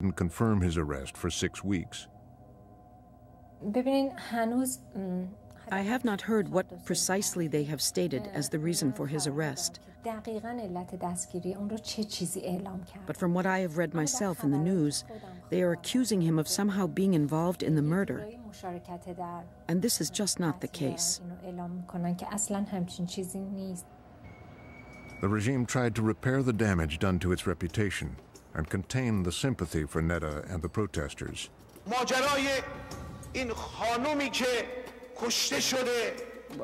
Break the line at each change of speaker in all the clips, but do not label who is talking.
didn't confirm his arrest for 6 weeks.
I have not heard what precisely they have stated as the reason for his arrest. But from what I have read myself in the news, they are accusing him of somehow being involved in the murder. And this is just not the case.
The regime tried to repair the damage done to its reputation and contain the sympathy for Neda and the protesters.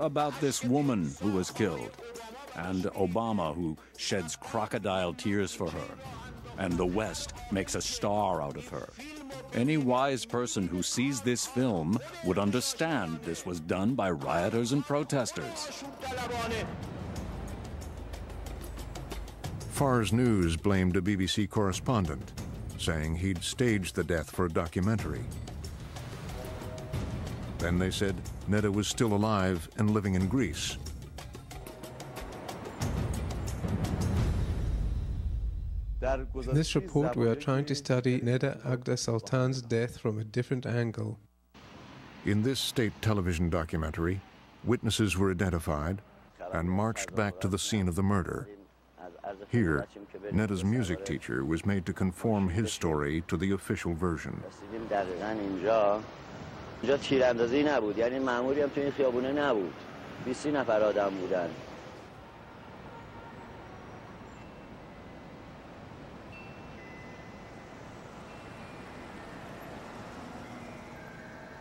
About this woman who was killed, and Obama who sheds crocodile tears for her, and the West makes a star out of her. Any wise person who sees this film would understand this was done by rioters and protesters.
Fars News blamed a BBC correspondent, saying he'd staged the death for a documentary. Then they said Neda was still alive and living in Greece.
In this report, we are trying to study Neda Agha Soltan's death from a different angle.
In this state television documentary, witnesses were identified and marched back to the scene of the murder. Here, Neda's music teacher was made to conform his story to the official version.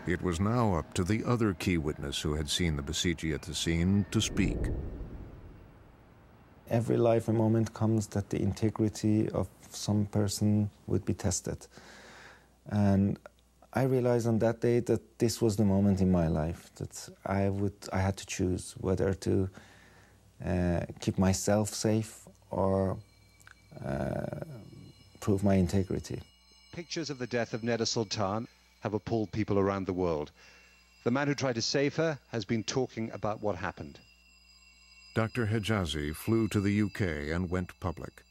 It was now up to the other key witness who had seen the Basij at the scene to speak.
Every life a moment comes that the integrity of some person would be tested. And I realized on that day that this was the moment in my life that I had to choose whether to keep myself safe or prove my integrity.
Pictures of the death of Neda Soltan have appalled people around the world. The man who tried to save her has been talking about what happened.
Dr. Hejazi flew to the UK and went public.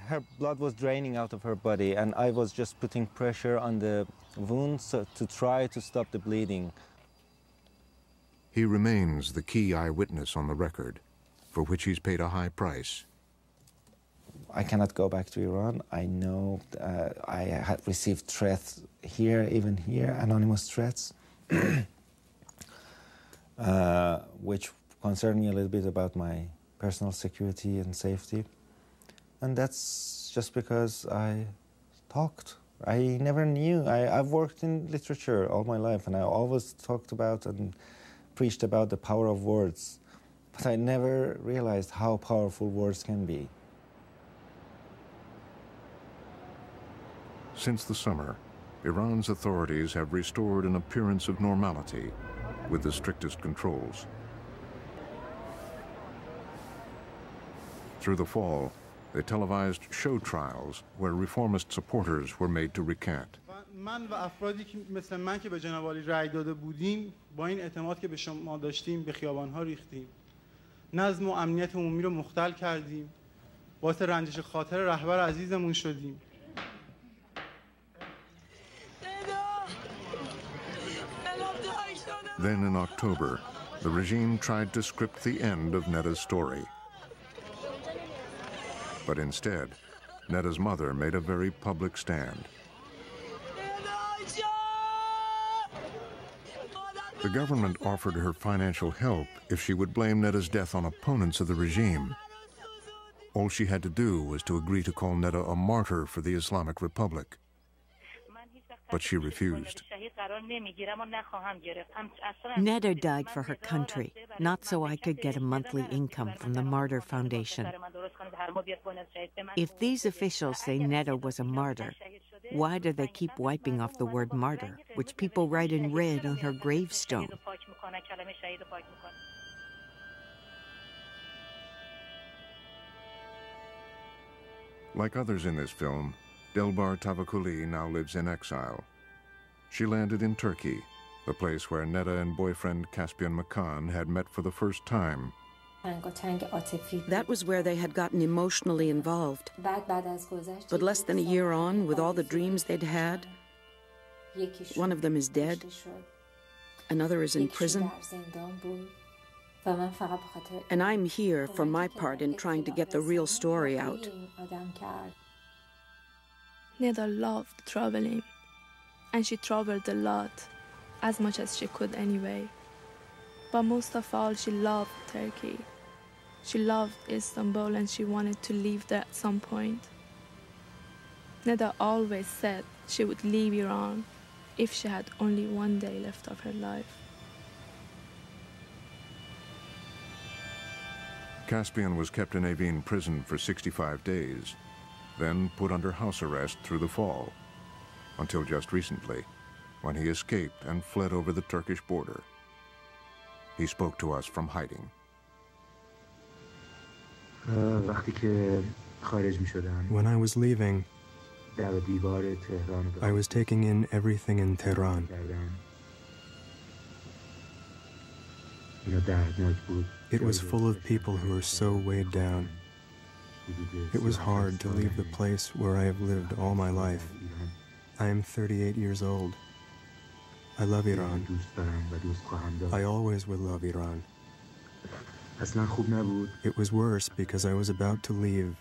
Her blood was draining out of her body, and I was just putting pressure on the wounds to try to stop the bleeding.
He remains the key eyewitness on the record, for which he's paid a high price.
I cannot go back to Iran. I know I had received threats here, even here, anonymous threats, which concern me a little bit about my personal security and safety. And that's just because I talked. I never knew. I've worked in literature all my life, and I always talked about and preached about the power of words. But I never realized how powerful words can be.
Since the summer, Iran's authorities have restored an appearance of normality with the strictest controls. Through the fall, they televised show trials where reformist supporters were made to recant.
من و افرادی که مثل من که به جناب عالی رأی داده بودیم با این اعتماد که به شما داشتیم به خیابان‌ها ریختیم. نظم و امنیت عمومی رو مختل کردیم. باعث رنجش خاطر رهبر عزیزمون شدیم.
Then in October, the regime tried to script the end of Neda's story. But instead, Neda's mother made a very public stand. The government offered her financial help if she would blame Neda's death on opponents of the regime. All she had to do was to agree to call Neda a martyr for the Islamic Republic. But she refused.
Neda died for her country, not so I could get a monthly income from the Martyr Foundation. If these officials say Neda was a martyr, why do they keep wiping off the word martyr, which people write in red on her gravestone?
Like others in this film, Delbar Tavakoli now lives in exile. She landed in Turkey, the place where Neda and boyfriend Caspian Makan had met for the first time.
That was where they had gotten emotionally involved. But less than a year on, with all the dreams they'd had, one of them is dead, another is in prison, and I'm here for my part in trying to get the real story out.
Neda loved traveling, and she traveled a lot, as much as she could anyway. But most of all, she loved Turkey. She loved Istanbul, and she wanted to live there at some point. Neda always said she would leave Iran if she had only one day left of her life.
Caspian was kept in Evin prison for 65 days, then put under house arrest through the fall, until just recently, when he escaped and fled over the Turkish border. He spoke to us from hiding.
When I was leaving, I was taking in everything in Tehran. It was full of people who were so weighed down. It was hard to leave the place where I have lived all my life. I am 38 years old. I love Iran. I always will love Iran. It was worse because I was about to leave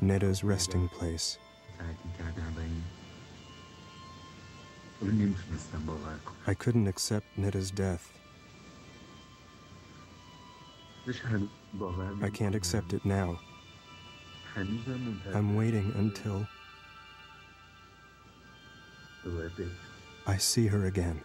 Neda's resting place. I couldn't accept Neda's death. I can't accept it now. I'm waiting until I see her again.